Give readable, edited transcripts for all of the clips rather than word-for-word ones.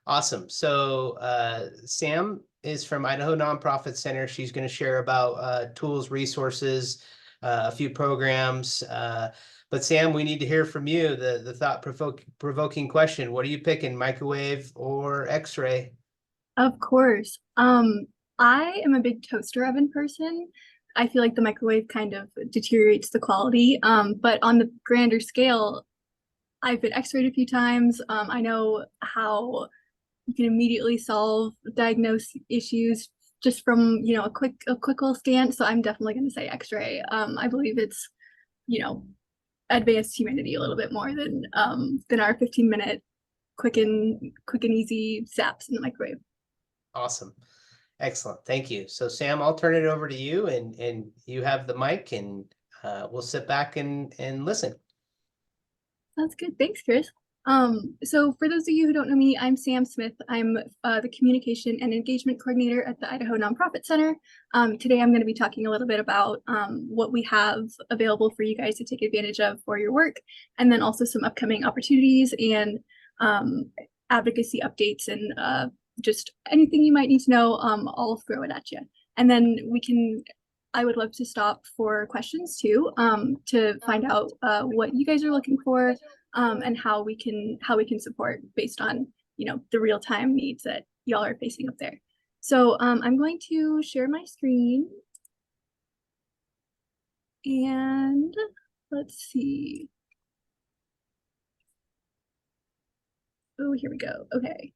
Awesome. So Sam is from Idaho Nonprofit Center. She's going to share about tools, resources, a few programs. But Sam, we need to hear from you. The thought provoking question: what are you picking, microwave or X-ray? Of course. I am a big toaster oven person. I feel like the microwave kind of deteriorates the quality. But on the grander scale, I've been x-rayed a few times. I know how you can immediately diagnose issues just from, a quick little scan. So I'm definitely going to say x-ray. I believe it's, you know, advanced humanity a little bit more than our 15-minute quick and easy zaps in the microwave. Awesome. Excellent. Thank you. So Sam, I'll turn it over to you and you have the mic and we'll sit back and listen. That's good. Thanks, Chris. So for those of you who don't know me, I'm Sam Smith. I'm the Communication and Engagement Coordinator at the Idaho Nonprofit Center. Today I'm going to be talking a little bit about what we have available for you guys to take advantage of for your work, and then also some upcoming opportunities and advocacy updates and just anything you might need to know. I'll throw it at you. And then I would love to stop for questions too, to find out what you guys are looking for, and how we can support based on the real time needs that y'all are facing up there. So I'm going to share my screen, and let's see. Oh, here we go. Okay.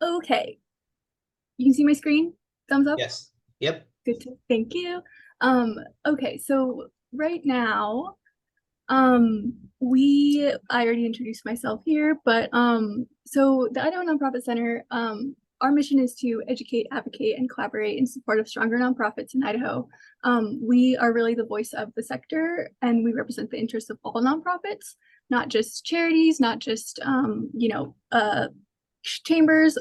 Okay. You can see my screen? Thumbs up? Yes. Yep. Thank you. Um, okay, so right now, I already introduced myself here, but so the Idaho Nonprofit Center, our mission is to educate, advocate, and collaborate in support of stronger nonprofits in Idaho. We are really the voice of the sector, and we represent the interests of all nonprofits, not just charities, not just chambers.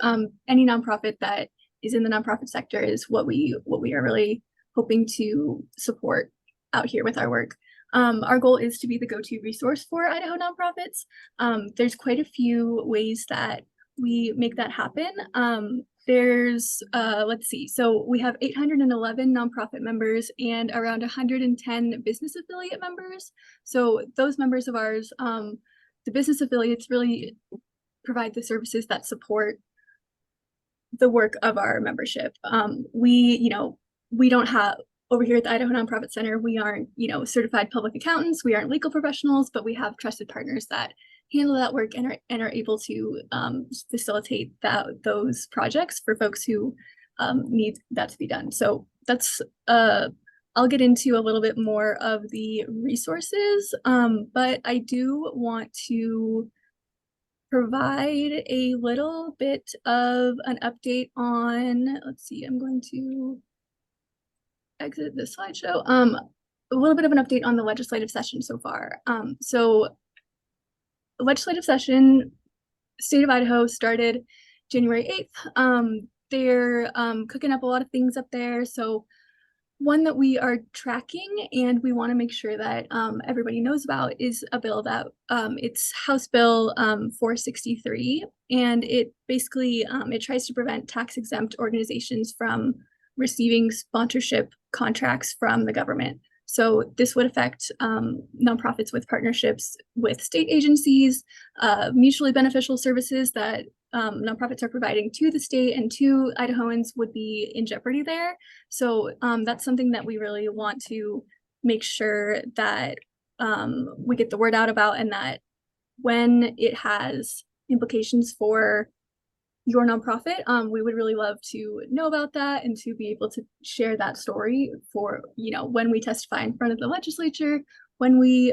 Any nonprofit that is in the nonprofit sector is what we are really hoping to support out here with our work. Our goal is to be the go-to resource for Idaho nonprofits. There's quite a few ways that we make that happen. Let's see, so we have 811 nonprofit members and around 110 business affiliate members. So those members of ours, the business affiliates really provide the services that support the work of our membership. We don't have over here at the Idaho Nonprofit Center, we aren't, certified public accountants, we aren't legal professionals, but we have trusted partners that handle that work and are able to facilitate those projects for folks who need that to be done. So that's I'll get into a little bit more of the resources, but I do want to provide a little bit of an update on, let's see, I'm going to exit this slideshow. A little bit of an update on the legislative session so far. So legislative session, state of Idaho started January 8th. They're cooking up a lot of things up there. So one that we are tracking and we want to make sure that everybody knows about is a bill that it's House Bill 463, and it basically it tries to prevent tax-exempt organizations from receiving sponsorship contracts from the government. So this would affect nonprofits with partnerships with state agencies, mutually beneficial services that nonprofits are providing to the state and to Idahoans would be in jeopardy there. So that's something that we really want to make sure that we get the word out about, and that when it has implications for your nonprofit, we would really love to know about that and to be able to share that story for, when we testify in front of the legislature, when we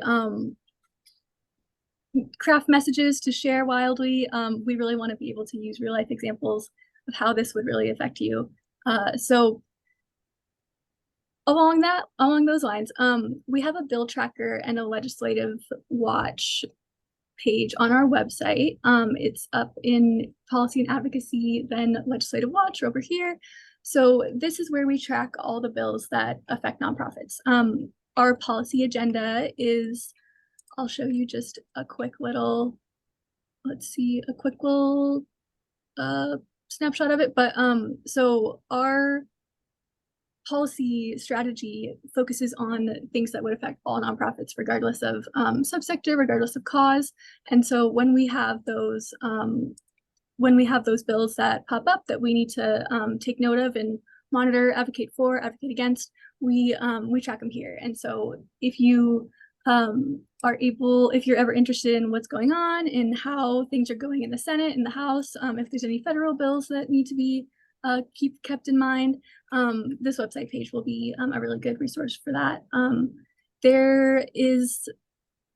craft messages to share wildly. We really want to be able to use real life examples of how this would really affect you. So along those lines, we have a bill tracker and a legislative watch page on our website. It's up in policy and advocacy, then legislative watch over here. So this is where we track all the bills that affect nonprofits. Our policy agenda is, I'll show you just a quick little, let's see, a quick little snapshot of it, but so our policy strategy focuses on things that would affect all nonprofits, regardless of subsector, regardless of cause. And so when we have those bills that pop up that we need to take note of and monitor, advocate for, advocate against, we track them here. And so if you if you're ever interested in what's going on and how things are going in the Senate and the House, if there's any federal bills that need to be kept in mind, this website page will be a really good resource for that. There is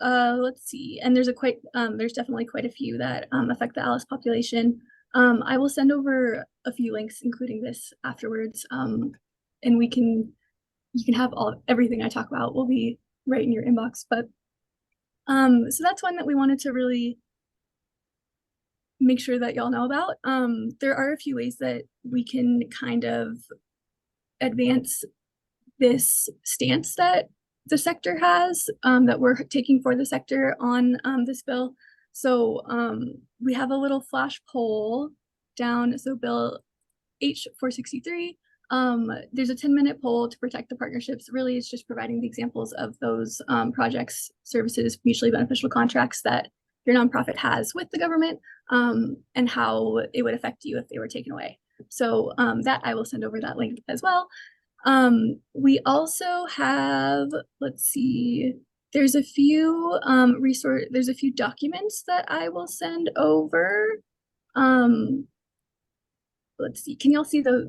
let's see, and there's definitely quite a few that affect the ALICE population. I will send over a few links, including this afterwards, and you can have everything I talk about will be right in your inbox. But so that's one that we wanted to really make sure that y'all know about. There are a few ways that we can kind of advance this stance that the sector has, that we're taking for the sector on this bill. So we have a little flash poll down. So Bill H463, there's a 10-minute poll to protect the partnerships. Really, it's just providing the examples of those projects, services, mutually beneficial contracts that your nonprofit has with the government, and how it would affect you if they were taken away. So that I will send over that link as well. We also have, let's see, there's a few there's a few documents that I will send over. Let's see, can y'all see those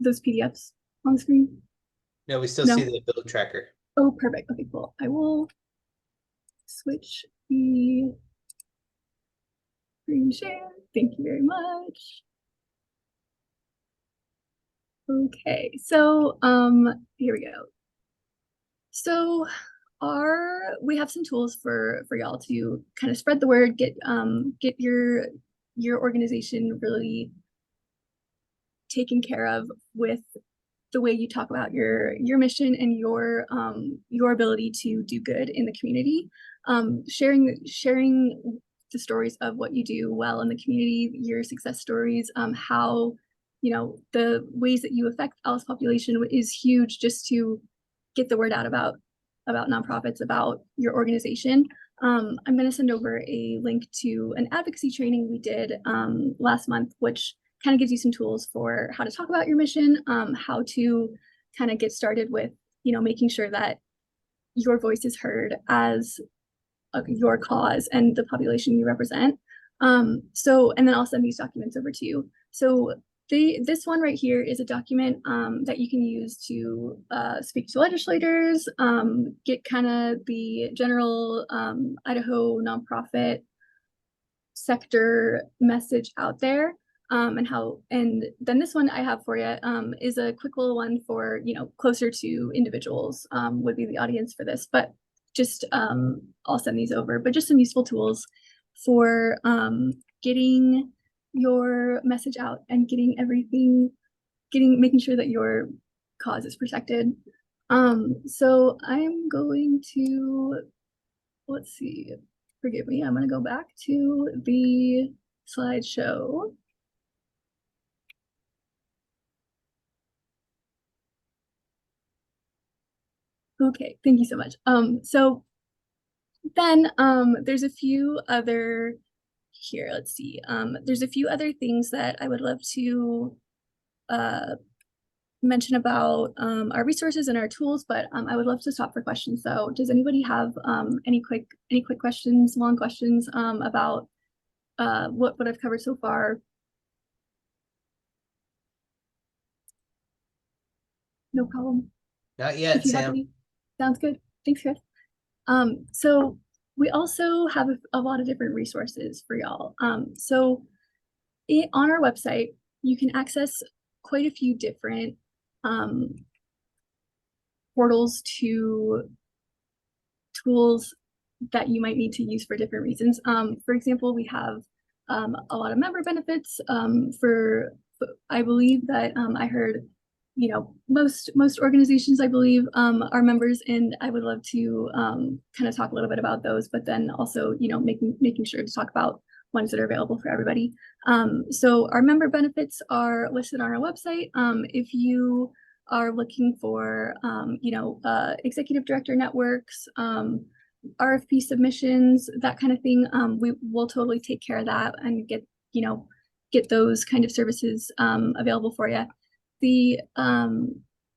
PDFs on the screen? No, we still see the bill tracker. Oh, perfect. Okay, cool. I will switch the screen share. Thank you very much. Okay, so here we go. So we have some tools for y'all to kind of spread the word, get your organization really taken care of with the way you talk about your mission and your ability to do good in the community. Sharing the stories of what you do well in the community, your success stories, how, you know, the ways that you affect ALICE population is huge, just to get the word out about nonprofits, about your organization. I'm going to send over a link to an advocacy training we did last month, which kind of gives you some tools for how to talk about your mission, how to kind of get started with, you know, making sure that your voice is heard as your cause and the population you represent. And then I'll send these documents over to you. So this one right here is a document that you can use to speak to legislators, get kind of the general Idaho nonprofit sector message out there. And then this one I have for you is a quick little one for, you know, closer to individuals would be the audience for this, but just I'll send these over, but just some useful tools for getting your message out and making sure that your cause is protected. So I'm going to, let's see, forgive me, I'm going to go back to the slideshow. Okay, thank you so much. So then there's a few other here, let's see. There's a few other things that I would love to mention about our resources and our tools, but I would love to stop for questions. So does anybody have any quick questions, long questions about what I've covered so far? No problem. Not yet, Sam. Sounds good. Thanks, Chris. So we also have a lot of different resources for y'all. So on our website, you can access quite a few different portals to tools that you might need to use for different reasons. For example, we have a lot of member benefits I believe that I heard, you know, most organizations, I believe, are members, and I would love to kind of talk a little bit about those, but then also, you know, making sure to talk about ones that are available for everybody. So our member benefits are listed on our website. If you are looking for, executive director networks, RFP submissions, that kind of thing, we will totally take care of that and get those kind of services available for you. The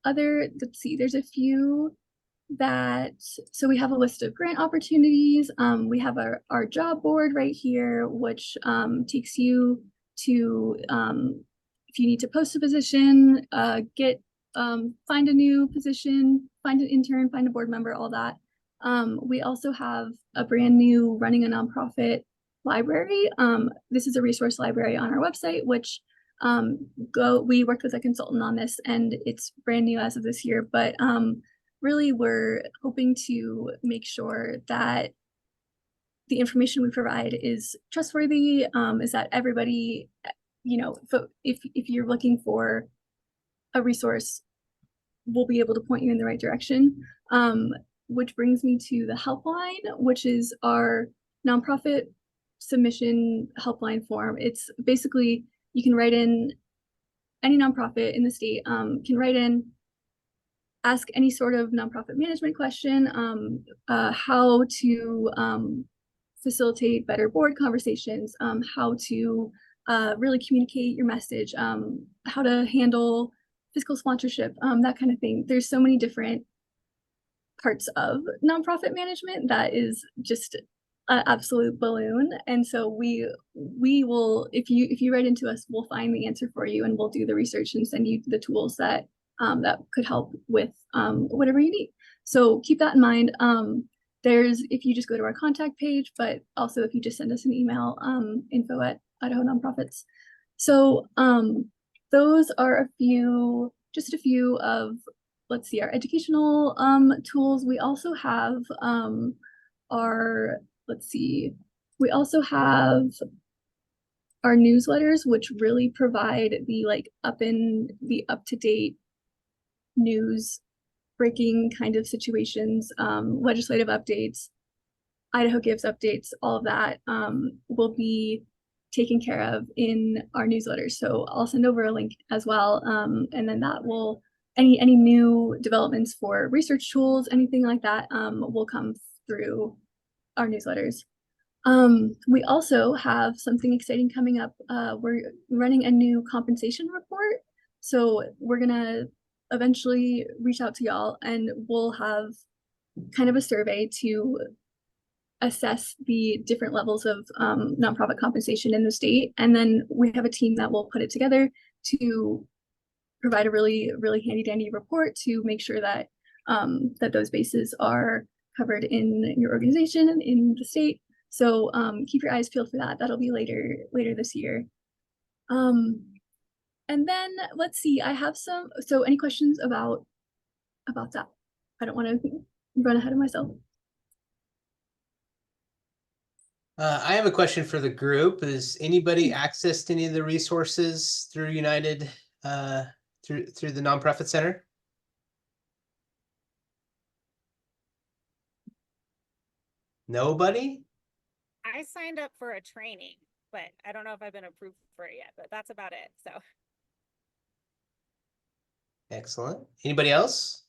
let's see, there's a few so we have a list of grant opportunities. We have our job board right here, which takes you to if you need to post a position, find a new position, find an intern, find a board member, all that. We also have a brand new running a nonprofit library. This is a resource library on our website, which we worked with a consultant on this, and it's brand new as of this year, but really we're hoping to make sure that the information we provide is trustworthy, is that everybody, if you're looking for a resource, we'll be able to point you in the right direction. Which brings me to the helpline, which is our nonprofit submission helpline form. It's basically, you can write in, any nonprofit in the state can write in, ask any sort of nonprofit management question, how to facilitate better board conversations, how to really communicate your message, how to handle fiscal sponsorship, that kind of thing. There's so many different parts of nonprofit management that is just an absolute balloon. And so we will, if you write into us, we'll find the answer for you, and we'll do the research and send you the tools that could help with whatever you need. So keep that in mind. If you just go to our contact page, but also if you just send us an email, info@Idaho Nonprofits. So those are just a few of, let's see, our educational tools. We also have our newsletters, which really provide the up-to-date news, breaking kind of situations, legislative updates, Idaho Gives updates, all of that will be taken care of in our newsletters. So I'll send over a link as well. And then that will, any new developments for research tools, anything like that, will come through our newsletters. We also have something exciting coming up. We're running a new compensation report. So we're gonna eventually reach out to y'all, and we'll have kind of a survey to assess the different levels of nonprofit compensation in the state. And then we have a team that will put it together to provide a really, really handy dandy report to make sure that that those bases are covered in your organization and in the state. So keep your eyes peeled for that. That'll be later this year. And then let's see, I have so any questions about that? I don't want to run ahead of myself. I have a question for the group. Has anybody accessed any of the resources through United, through the Nonprofit Center? Nobody? I signed up for a training, but I don't know if I've been approved for it yet, but that's about it. So Excellent. Anybody else?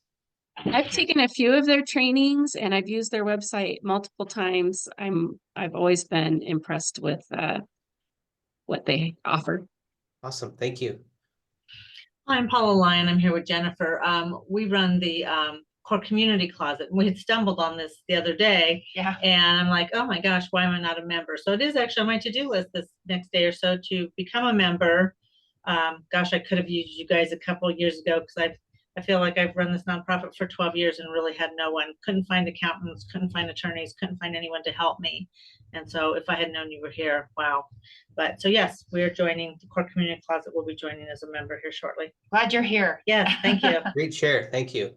I've taken a few of their trainings and I've used their website multiple times. I've always been impressed with what they offer. Awesome. Thank you. I'm Paula Lyon. I'm here with Jennifer. We run the Core Community Closet. We had stumbled on this the other day. Yeah. And I'm like, oh my gosh, why am I not a member? So it is actually on my to-do list this next day or so to become a member. Gosh, I could have used you guys a couple of years ago because I feel like I've run this nonprofit for 12 years and really had no one, couldn't find accountants, couldn't find attorneys, couldn't find anyone to help me. And so if I had known you were here, wow. But so yes, we are joining the Core Community Closet. We'll be joining as a member here shortly. Glad you're here. Yes, thank you. Great share. Thank you.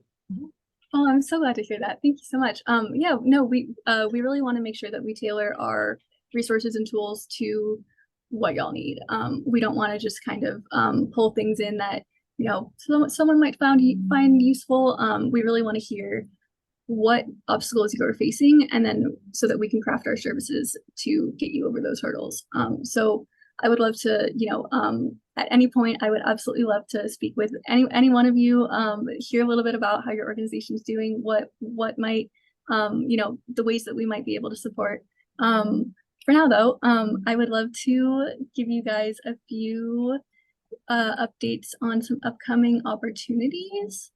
Oh, I'm so glad to hear that. Thank you so much. Yeah, no, we really want to make sure that we tailor our resources and tools to what y'all need. We don't want to just kind of pull things in that someone might find useful. We really want to hear what obstacles you are facing, and then so that we can craft our services to get you over those hurdles. So I would love to, at any point, I would absolutely love to speak with any one of you, hear a little bit about how your organization is doing, what might, the ways that we might be able to support. For now, though, I would love to give you guys a few updates on some upcoming opportunities.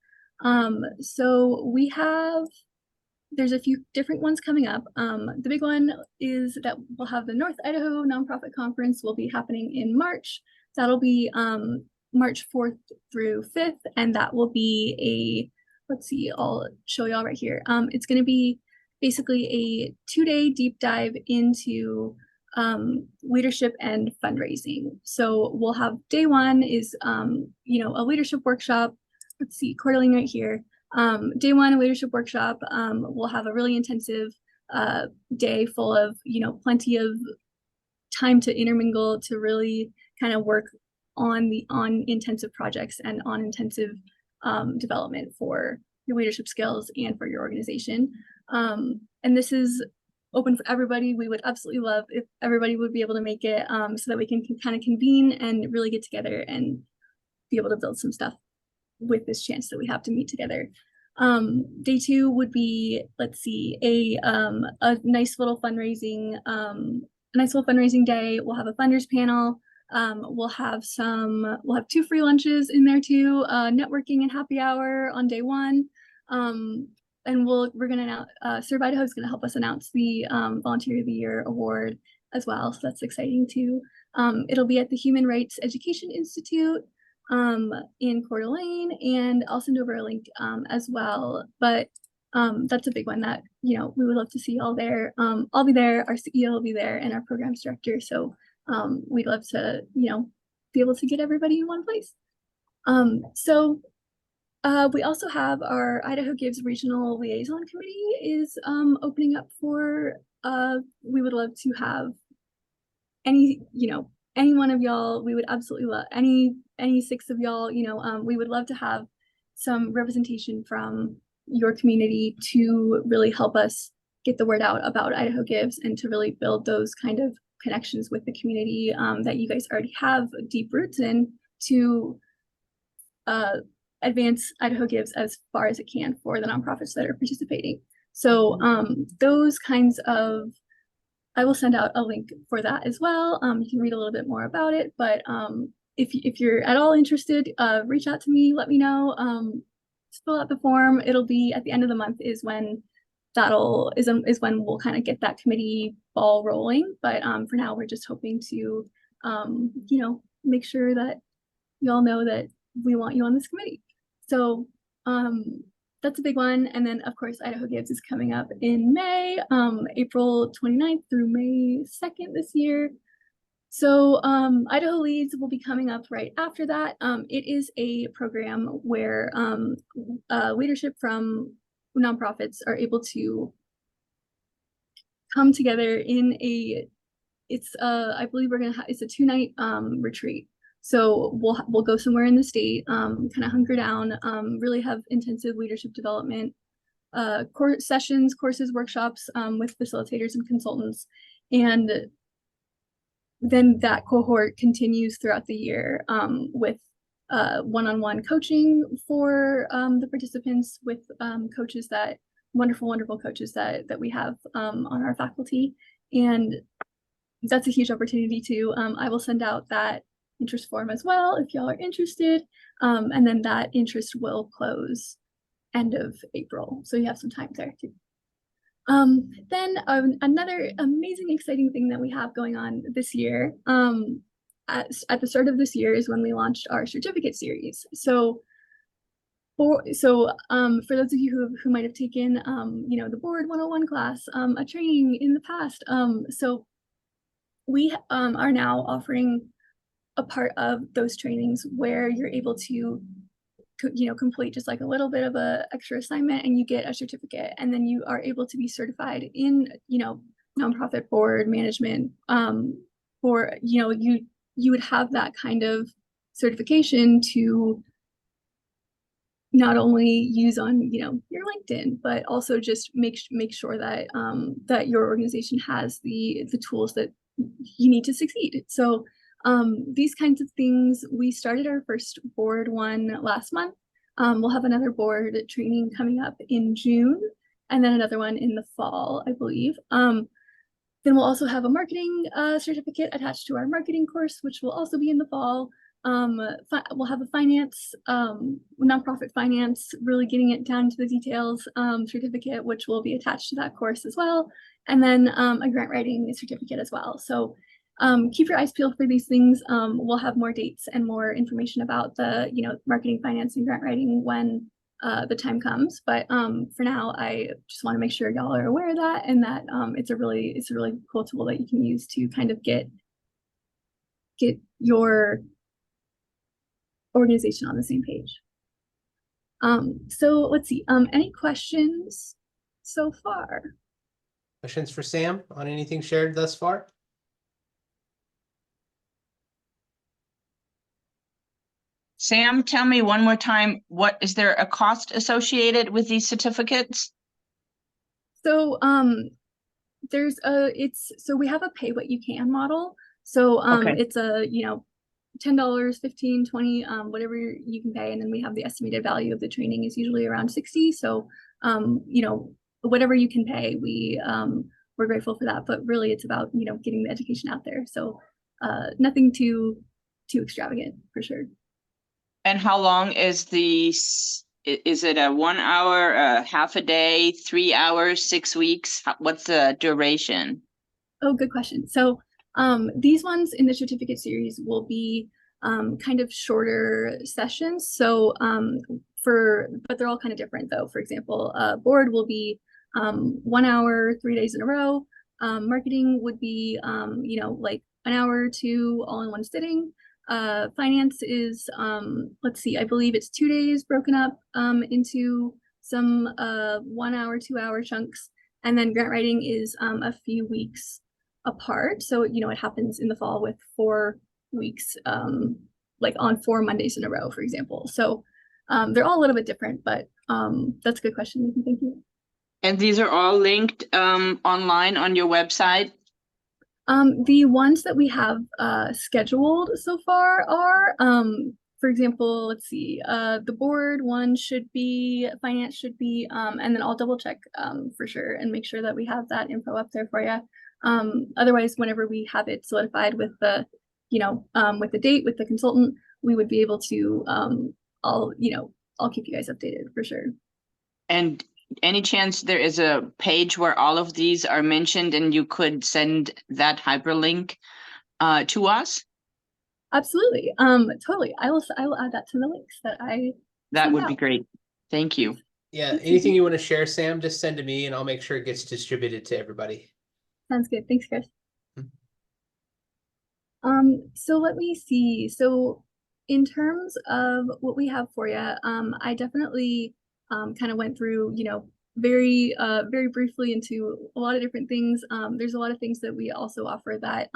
So there's a few different ones coming up. The big one is that we'll have the North Idaho Nonprofit Conference will be happening in March. That'll be March 4th through 5th, and that will be let's see, I'll show y'all right here. It's going to be basically a 2-day deep dive into leadership and fundraising. So we'll have day one is, a leadership workshop. Let's see, Coeur d'Alene right here. Day one, a leadership workshop. We'll have a really intensive day full of, plenty of time to intermingle, to really kind of work on intensive projects and on intensive development for your leadership skills and for your organization. And this is open for everybody. We would absolutely love if everybody would be able to make it, so that we can kind of convene and really get together and be able to build some stuff with this chance that we have to meet together. Day two would be, let's see, a nice little fundraising day. We'll have a funders panel. We'll have 2 free lunches in there too, networking and happy hour on day one. And we're gonna Serve Idaho is gonna help us announce the Volunteer of the Year award as well. So that's exciting too. It'll be at the Human Rights Education Institute in Coeur d'Alene, and I'll send over a link as well. But that's a big one that, we would love to see y'all there. I'll be there, our CEO will be there, and our programs director. So we'd love to, be able to get everybody in one place. We also have our Idaho Gives Regional Liaison Committee is opening up for, we would love to have any one of y'all. We would absolutely love any 6 of y'all, we would love to have some representation from your community to really help us get the word out about Idaho Gives and to really build those kind of connections with the community that you guys already have deep roots in, to advance Idaho Gives as far as it can for the nonprofits that are participating. So those kinds of, I will send out a link for that as well. You can read a little bit more about it, but if you're at all interested, reach out to me, let me know. Fill out the form. It'll be at the end of the month is when when we'll kind of get that committee ball rolling. But for now, we're just hoping to, make sure that y'all know that we want you on this committee. So that's a big one. And then of course, Idaho Gives is coming up in May, April 29th through May 2nd this year. So Idaho Leads will be coming up right after that. It is a program where leadership from nonprofits are able to come together in I believe it's a 2-night retreat. So we'll go somewhere in the state, kind of hunker down, really have intensive leadership development, sessions, courses, workshops with facilitators and consultants. And then that cohort continues throughout the year with one-on-one coaching for the participants with wonderful coaches that we have on our faculty. And that's a huge opportunity too. I will send out that interest form as well if y'all are interested. And then that interest will close end of April. So you have some time there too. Then another amazing, exciting thing that we have going on this year, at the start of this year, is when we launched our certificate series. So for those of you who might have taken, the Board 101 class, a training in the past, so we are now offering a part of those trainings where you're able to complete just like a little bit of a extra assignment and you get a certificate, and then you are able to be certified in, nonprofit board management, for, you would have that kind of certification to not only use on, you know, your LinkedIn, but also just make sure that that your organization has the tools that you need to succeed. So these kinds of things, we started our first board one last month. We'll have another board training coming up in June, and then another one in the fall, I believe. Then we'll also have a marketing certificate attached to our marketing course, which will also be in the fall. We'll have a finance, nonprofit finance, really getting it down to the details certificate, which will be attached to that course as well. And then a grant writing certificate as well. So keep your eyes peeled for these things. We'll have more dates and more information about the, you know, marketing, finance, and grant writing when the time comes. But for now, I just want to make sure y'all are aware of that, and that it's a really cool tool that you can use to kind of get your organization on the same page. So let's see. Any questions so far? Questions for Sam on anything shared thus far? Sam, tell me one more time, is there a cost associated with these certificates? So so we have a pay what you can model. So Okay. it's a, you know, $10, 15, 20, whatever you can pay. And then we have the estimated value of the training is usually around 60. So you know, whatever you can pay, we're grateful for that. But really it's about, you know, getting the education out there. So nothing too extravagant for sure. And how long is is it a 1 hour, half a day, 3 hours, 6 weeks? What's the duration? Oh, good question. So these ones in the certificate series will be kind of shorter sessions. So but they're all kind of different though. For example, board will be 1 hour, 3 days in a row. Marketing would be, you know, like an hour or two all in one sitting. Finance is, let's see, I believe it's 2 days broken up into some 1 hour, 2 hour chunks. And then grant writing is a few weeks apart. So, you know, it happens in the fall with 4 weeks, like on 4 Mondays in a row, for example. So they're all a little bit different, but that's a good question. Thank you. And these are all linked online on your website? The ones that we have scheduled so far are, for example, let's see, the board one should be, finance should be, and then I'll double check for sure and make sure that we have that info up there for you. Otherwise, whenever we have it solidified with the, you know, with the date, with the consultant, we would be able to, I'll keep you guys updated for sure. And any chance there is a page where all of these are mentioned and you could send that hyperlink to us? Absolutely. Totally. I will add that to the links that I That sent would be out. great. Thank you. Yeah, anything you want to share, Sam, just send to me and I'll make sure it gets distributed to everybody. Sounds good. Thanks, Chris. Hmm. So let me see. So in terms of what we have for you, I definitely kind of went through, you know, very briefly into a lot of different things. There's a lot of things that we also offer that,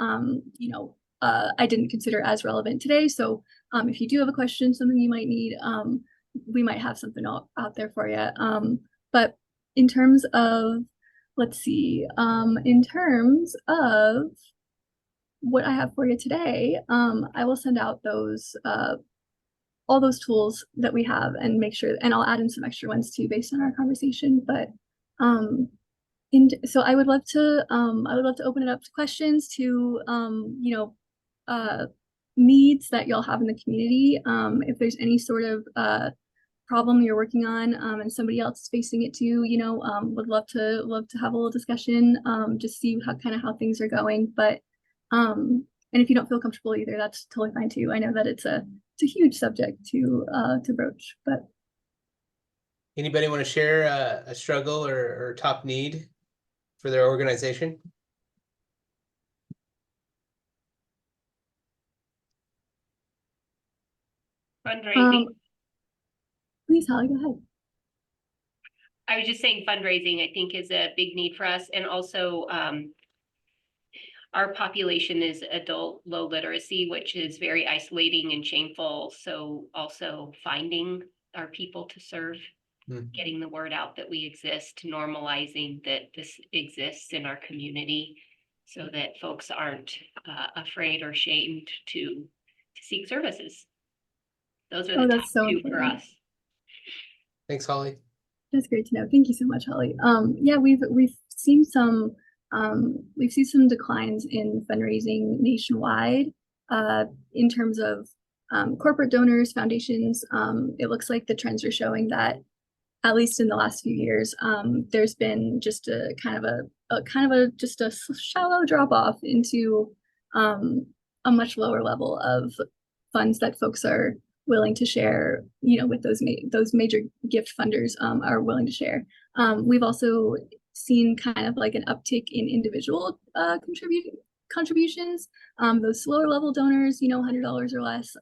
you know, I didn't consider as relevant today. So if you do have a question, something you might need, we might have something out there for you. But in terms of, let's see, in terms of what I have for you today, I will send out those all those tools that we have and make sure, and I'll add in some extra ones too based on our conversation. But so I would love to open it up to questions to you know, needs that y'all have in the community. If there's any sort of problem you're working on and somebody else is facing it too, you know, would love to have a little discussion, just see how things are going. But and if you don't feel comfortable either, that's totally fine too. I know that it's a huge subject to broach, but Anybody want to share a struggle or top need for their organization? Fundraising. Please, Holly, go ahead. I was just saying fundraising, I think, is a big need for us. And also our population is adult low literacy, which is very isolating and shameful. So also finding our people to serve, Hmm. getting the word out that we exist, normalizing that this exists in our community so that folks aren't afraid or shamed to seek services. Those are Oh, the top that's so two for important. us. Thanks, Holly. That's great to know. Thank you so much, Holly. Yeah, we've seen some declines in fundraising nationwide in terms of corporate donors, foundations. It looks like the trends are showing that at least in the last few years, there's been just a just a shallow drop off into a much lower level of funds that folks are willing to share, with those major gift funders are willing to share. We've also seen kind of like an uptick in individual contributions. Those lower level donors, $100 or less.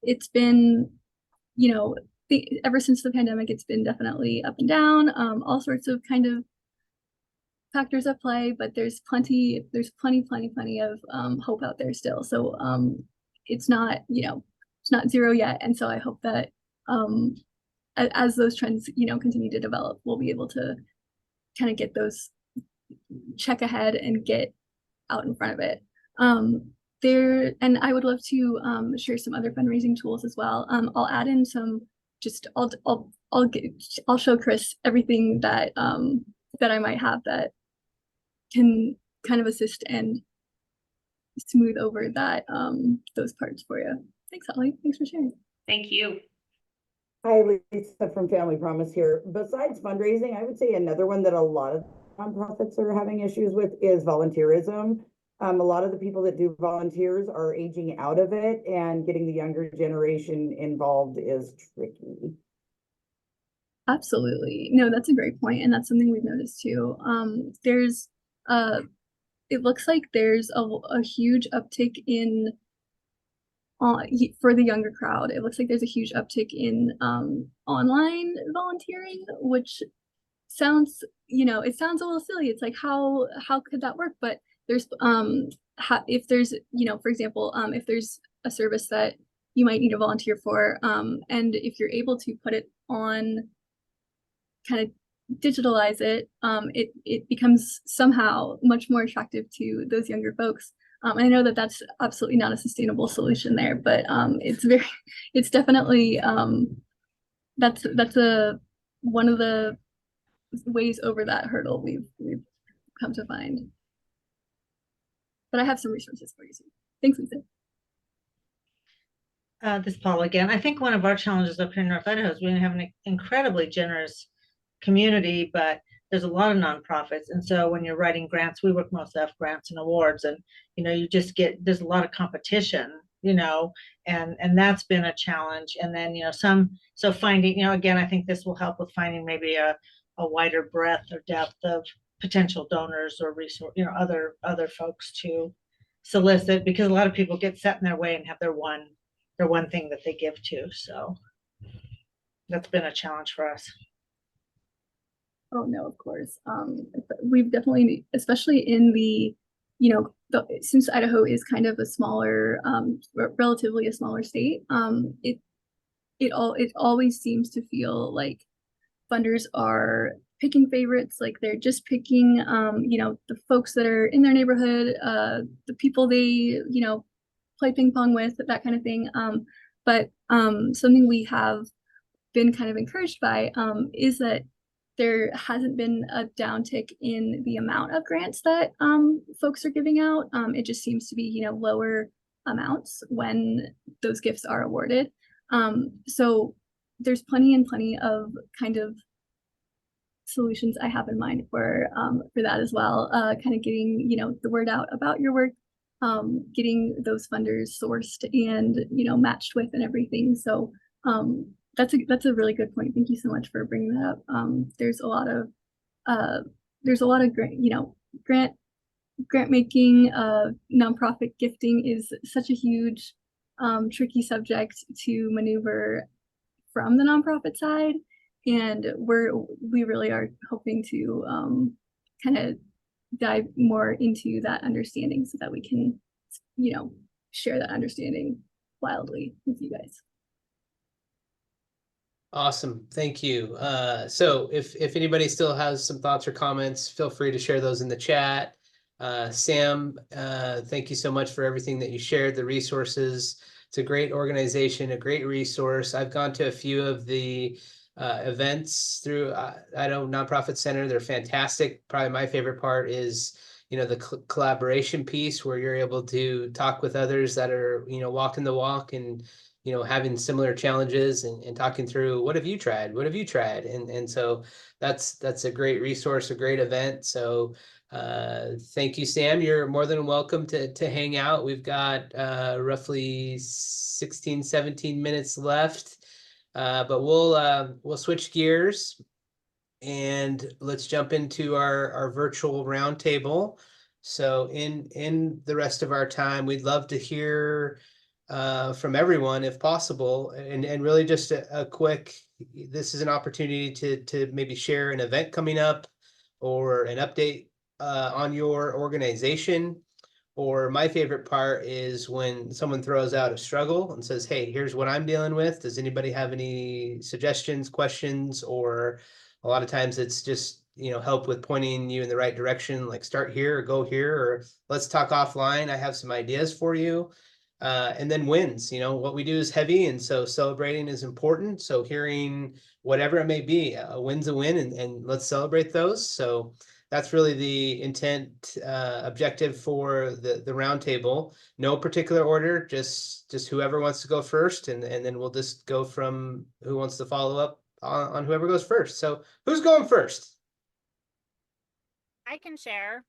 It's been, ever since the pandemic, it's been definitely up and down. All sorts of kind of factors at play, but there's plenty of hope out there still. So it's not, it's not zero yet. And so I hope that as those trends, continue to develop, we'll be able to kind of get those check ahead and get out in front of it. And I would love to share some other fundraising tools as well. I'll add in some, I'll show Chris everything that that I might have that can kind of assist and smooth over that those parts for you. Thanks, Holly. Thanks for sharing. Thank you. Hi, Lisa from Family Promise here. Besides fundraising, I would say another one that a lot of nonprofits are having issues with is volunteerism. A lot of the people that do volunteers are aging out of it, and getting the younger generation involved is tricky. Absolutely. No, that's a great point, and that's something we've noticed too. There's it looks like there's a huge uptick in for the younger crowd. It looks like there's a huge uptick in online volunteering, which sounds, it sounds a little silly. It's like, how could that work? But there's if there's, for example, if there's a service that you might need to volunteer for, and if you're able to put it on, kind of digitalize it, it becomes somehow much more attractive to those younger folks. I know that that's absolutely not a sustainable solution there, but it's definitely that's one of the ways over that hurdle we've come to find. But I have some resources for you too. Thanks, Lisa. This is Paula again. I think one of our challenges up here in North Idaho is we have an incredibly generous community, but there's a lot of nonprofits. And so when you're writing grants, we work mostly off grants and awards, and you just there's a lot of competition, and that's been a challenge. And then so finding, again, I think this will help with finding maybe a wider breadth or depth of potential donors or resource, other folks to solicit, because a lot of people get set in their way and have their one thing that they give to. So that's been a challenge for us. Oh no, of course. We've definitely, especially in the, since Idaho is kind of a smaller, relatively a smaller state, it always seems to feel like funders are picking favorites, like they're just picking, the folks that are in their neighborhood, the people they, play ping pong with, that kind of thing. But something we have been kind of encouraged by is that there hasn't been a downtick in the amount of grants that folks are giving out. It just seems to be, lower amounts when those gifts are awarded. So there's plenty of kind of solutions I have in mind for that as well. Kind of getting, the word out about your work, getting those funders sourced and, matched with and everything. So that's a really good point. Thank you so much for bringing that up. There's a lot of grant making, nonprofit gifting is such a huge, tricky subject to maneuver from the nonprofit side, and we really are hoping to kind of dive more into that understanding so that we can, share that understanding wildly with you guys. Awesome, thank you. So if anybody still has some thoughts or comments, feel free to share those in the chat. Sam, thank you so much for everything that you shared, the resources. It's a great organization, a great resource. I've gone to a few of the events through Idaho Nonprofit Center. They're fantastic. Probably my favorite part is, you know, the collaboration piece where you're able to talk with others that are, you know, walking the walk and, you know, having similar challenges and talking through what have you tried? What have you tried? And so that's a great resource, a great event. So thank you, Sam. You're more than welcome to hang out. We've got roughly 16, 17 minutes left. But we'll switch gears and let's jump into our virtual roundtable. So in the rest of our time, we'd love to hear from everyone if possible, and really just a quick, this is an opportunity to maybe share an event coming up or an update on your organization. Or my favorite part is when someone throws out a struggle and says, hey, here's what I'm dealing with. Does anybody have any suggestions, questions? Or a lot of times it's just, you know, help with pointing you in the right direction, like start here or go here, or let's talk offline. I have some ideas for you. And then wins, you know, what we do is heavy. And so celebrating is important. So hearing whatever it may be, a win's a win, and let's celebrate those. So that's really the intent, objective for the roundtable. No particular order, just whoever wants to go first, and then we'll just go from who wants to follow up on whoever goes first. So who's going first? I can share.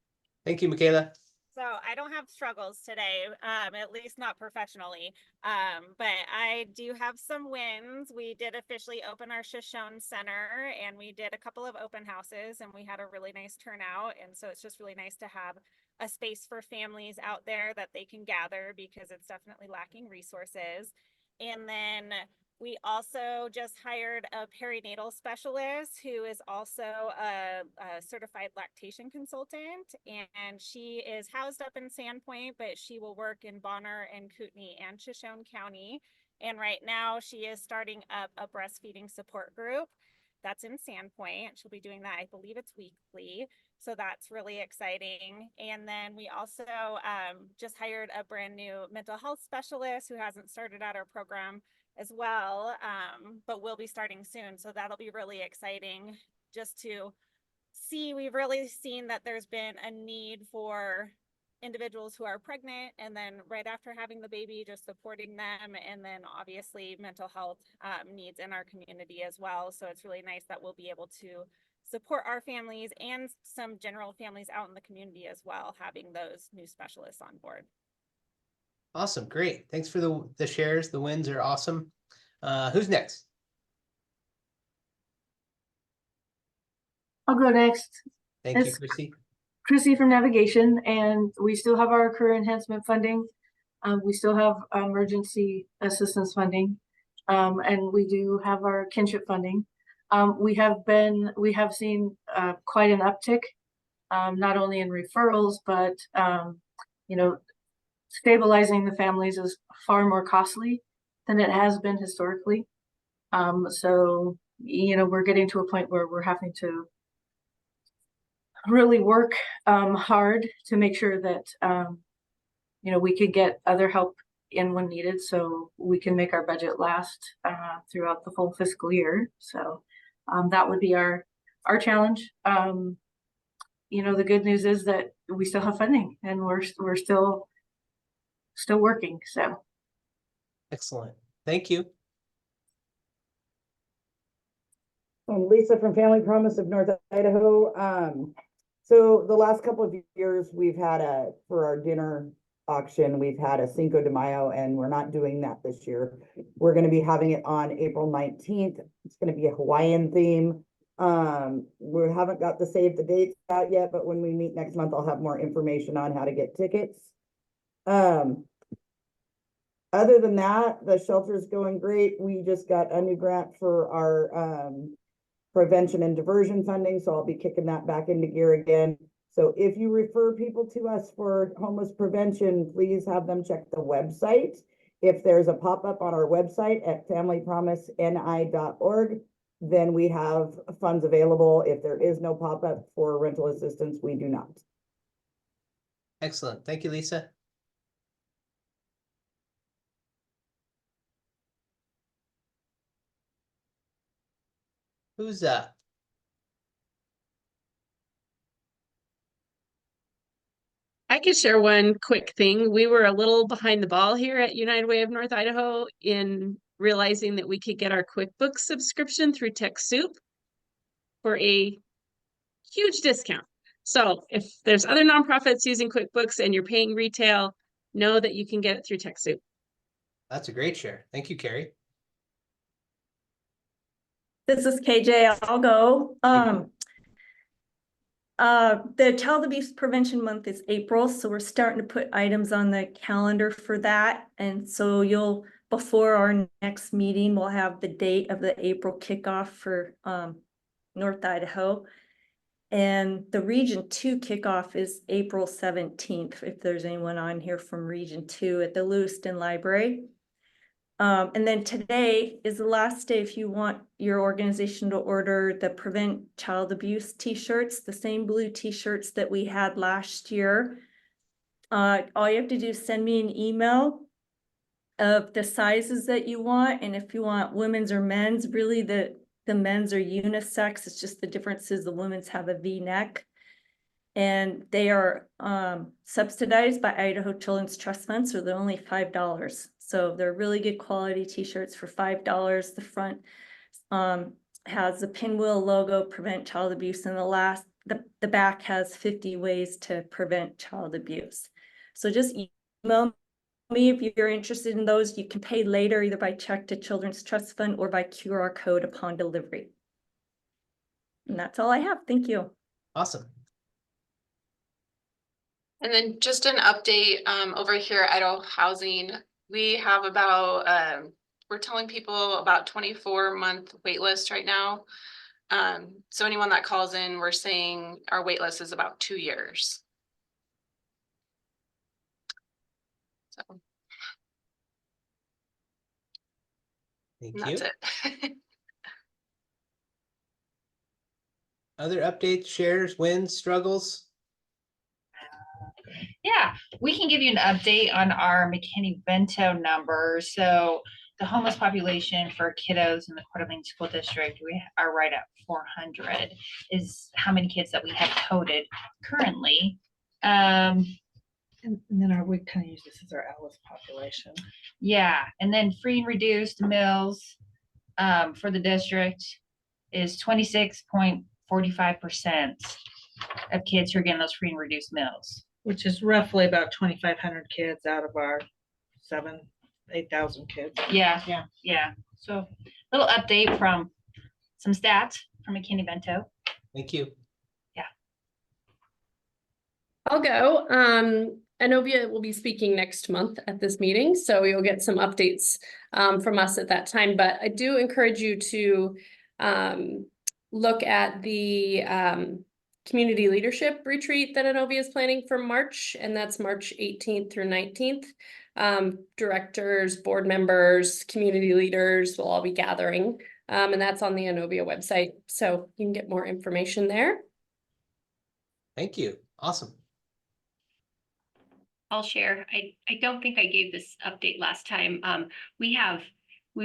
Thank you, Michaela. So I don't have struggles today, at least not professionally. But I do have some wins. We did officially open our Shoshone Center, and we did a couple of open houses, and we had a really nice turnout. And so it's just really nice to have a space for families out there that they can gather, because it's definitely lacking resources. And then we also just hired a perinatal specialist who is also a certified lactation consultant, and she is housed up in Sandpoint, but she will work in Bonner and Kootenai and Shoshone County. And right now she is starting up a breastfeeding support group that's in Sandpoint. She'll be doing that, I believe it's weekly. So that's really exciting. And then we also just hired a brand new mental health specialist who hasn't started out our program as well, but we'll be starting soon. So that'll be really exciting just to see. We've really seen that there's been a need for individuals who are pregnant, and then right after having the baby, just supporting them, and then obviously mental health needs in our community as well. So it's really nice that we'll be able to support our families and some general families out in the community as well, having those new specialists on board. Awesome, great. Thanks for the shares. The wins are awesome. Who's next? I'll go next. Thank you, It's Chrissy. Chrissy from Navigation, and we still have our career enhancement funding. We still have emergency assistance funding, and we do have our kinship funding. We have seen quite an uptick, not only in referrals, but you know, stabilizing the families is far more costly than it has been historically. So, you know, we're getting to a point where we're having to really work hard to make sure that, you know, we could get other help in when needed, so we can make our budget last throughout the full fiscal year. So that would be our challenge. You know, the good news is that we still have funding, and we're still working. So Excellent. Thank you. I'm Lisa from Family Promise of North Idaho. So the last couple of years we've had for our dinner auction, we've had a Cinco de Mayo, and we're not doing that this year. We're going to be having it on April 19th. It's going to be a Hawaiian theme. We haven't got the save the dates out yet, but when we meet next month, I'll have more information on how to get tickets. Other than that, the shelter's going great. We just got a new grant for our prevention and diversion funding, so I'll be kicking that back into gear again. So if you refer people to us for homeless prevention, please have them check the website. If there's a pop-up on our website at familypromiseni.org, then we have funds available. If there is no pop-up for rental assistance, we do not. Excellent. Thank you, Lisa. Who's up? I could share one quick thing. We were a little behind the ball here at United Way of North Idaho in realizing that we could get our QuickBooks subscription through TechSoup for a huge discount. So if there's other nonprofits using QuickBooks and you're paying retail, know that you can get it through TechSoup. That's a great share. Thank you, Carrie. This is KJ. I'll go. Thank The Child Abuse Prevention Month is April, so we're starting to put items on the calendar for that. And so before our next meeting, we'll have the date of the April kickoff for North Idaho. And the Region 2 kickoff is April 17th, if there's anyone on here from Region 2 at the Lewiston Library. And then today is the last day if you want your organization to order the Prevent Child Abuse t-shirts, the same blue t-shirts that we had last year. All you have to do is send me an email of the sizes that you want. And if you want women's or men's, really the men's are unisex. It's just the difference is the women's have a V-neck. And they are subsidized by Idaho Children's Trust Fund, so they're only $5. So they're really good quality t-shirts for $5. The front has the Pinwheel logo, Prevent Child Abuse, and the back has 50 ways to prevent child abuse. So just email me if you're interested in those. You can pay later either by check to Children's Trust Fund or by QR code upon delivery. And that's all I have. Thank you. Awesome. And then just an update over here at Idaho Housing. We have about, we're telling people about 24-month wait list right now. So anyone that calls in, we're saying our wait list is about 2 years. So Thank that's you. it. Other updates, shares, wins, struggles? Yeah, we can give you an update on our McKinney-Vento numbers. So the homeless population for kiddos in the Coeur d'Alene School District, we are right at 400 is how many kids that we have coded currently. And then we kind of use this as our Alice population. Yeah, and then free and reduced meals for the district is 26.45% of kids who are getting those free and reduced meals. Which is roughly about 2,500 kids out of our 8,000 kids. Yeah. Yeah. Yeah. So little update from some stats from McKinney-Vento. Thank you. Yeah. I'll go. Anovia will be speaking next month at this meeting, so you'll get some updates from us at that time. But I do encourage you to look at the community leadership retreat that Anovia is planning for March, and that's March 18th through 19th. Directors, board members, community leaders will all be gathering, and that's on the Anovia website, so you can get more information there. Thank you. Awesome. I'll share. I don't think I gave this update last time. We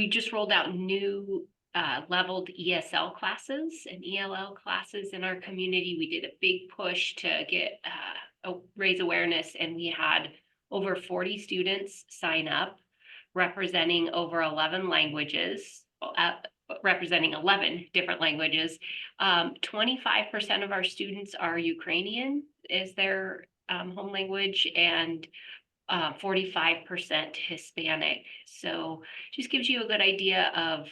just rolled out new leveled ESL classes and ELL classes in our community. We did a big push to get raise awareness, and we had over 40 students sign up representing over 11 languages, representing 11 different languages. 25% of our students are Ukrainian is their home language, and 45% Hispanic. So just gives you a good idea of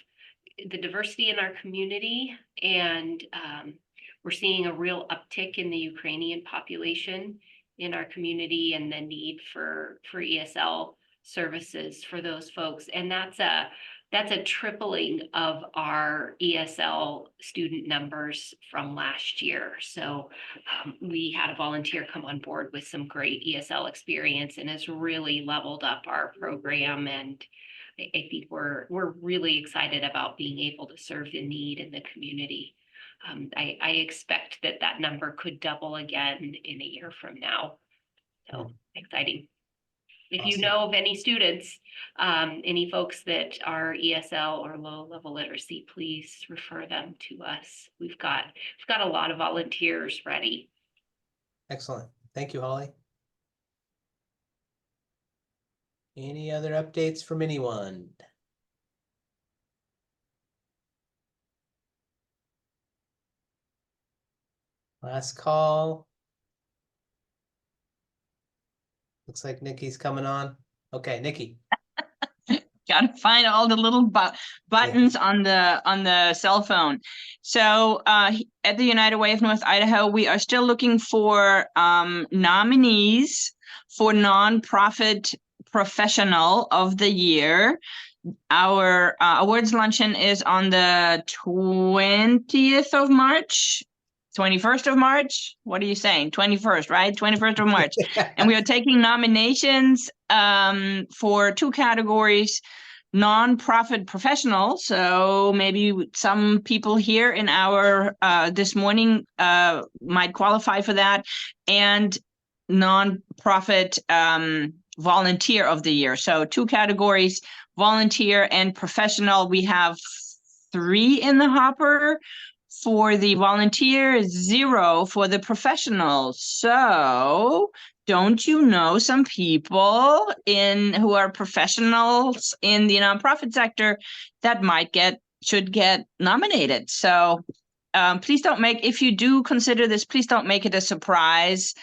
the diversity in our community, and we're seeing a real uptick in the Ukrainian population in our community and the need for ESL services for those folks. And that's That's a tripling of our ESL student numbers from last year. So we had a volunteer come on board with some great ESL experience and has really leveled up our program. And I think we're really excited about being able to serve the need in the community. I expect that number could double again in a year from now. So exciting. If you Awesome. know of any students, any folks that are ESL or low level literacy, please refer them to us. We've got a lot of volunteers ready. Excellent. Thank you, Holly. Any other updates from anyone? Last call. Looks like Nikki's coming on. Okay, Nikki. Gotta find all the little buttons on the cell phone. So at the United Way of North Idaho, we are still looking for nominees for nonprofit professional of the year. Our awards luncheon is on the 20th of March. 21st of March. What are you saying? 21st, right? 21st of March. And we are taking nominations for 2 categories. Nonprofit professional. So maybe some people here in our this morning might qualify for that. And nonprofit volunteer of the year. So 2 categories, volunteer and professional. We have 3 in the hopper. For the volunteer, 0 for the professionals. So don't you know some people who are professionals in the nonprofit sector that should get nominated? So please don't if you do consider this, please don't make it a surprise.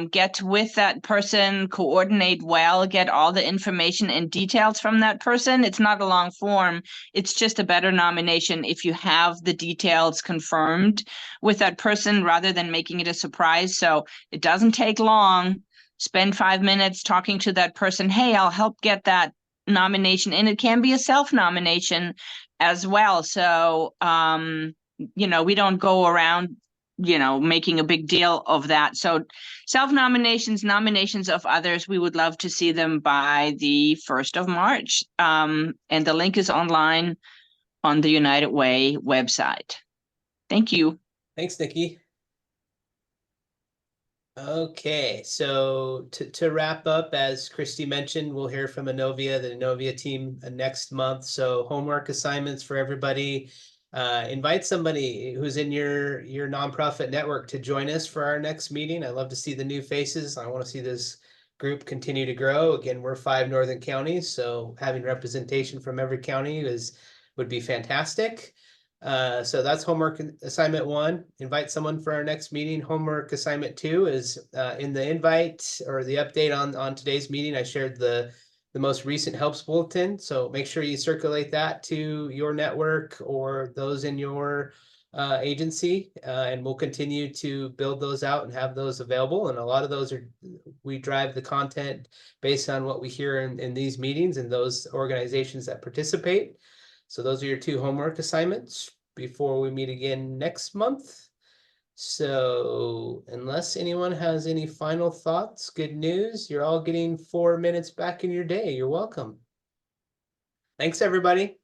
Get with that person, coordinate well, get all the information and details from that person. It's not a long form. It's just a better nomination if you have the details confirmed with that person rather than making it a surprise. So it doesn't take long. Spend 5 minutes talking to that person. Hey, I'll help get that nomination. And it can be a self-nomination as well. So, we don't go around making a big deal of that. So self-nominations, nominations of others, we would love to see them by the 1st of March. And the link is online on the United Way website. Thank you. Thanks, Nikki. Okay, so to wrap up, as Christy mentioned, we'll hear from the Innovia team next month. So homework assignments for everybody. Invite somebody who's in your nonprofit network to join us for our next meeting. I love to see the new faces. I want to see this group continue to grow. Again, we're 5 northern counties, so having representation from every county would be fantastic. So that's homework assignment 1. Invite someone for our next meeting. Homework assignment 2 is in the invite or the update on today's meeting. I shared the most recent helps bulletin. So make sure you circulate that to your network or those in your agency, and we'll continue to build those out and have those available. And a lot of those we drive the content based on what we hear in these meetings and those organizations that participate. So those are your 2 homework assignments before we meet again next month. So unless anyone has any final thoughts, good news, you're all getting 4 minutes back in your day. You're welcome. Thanks, everybody.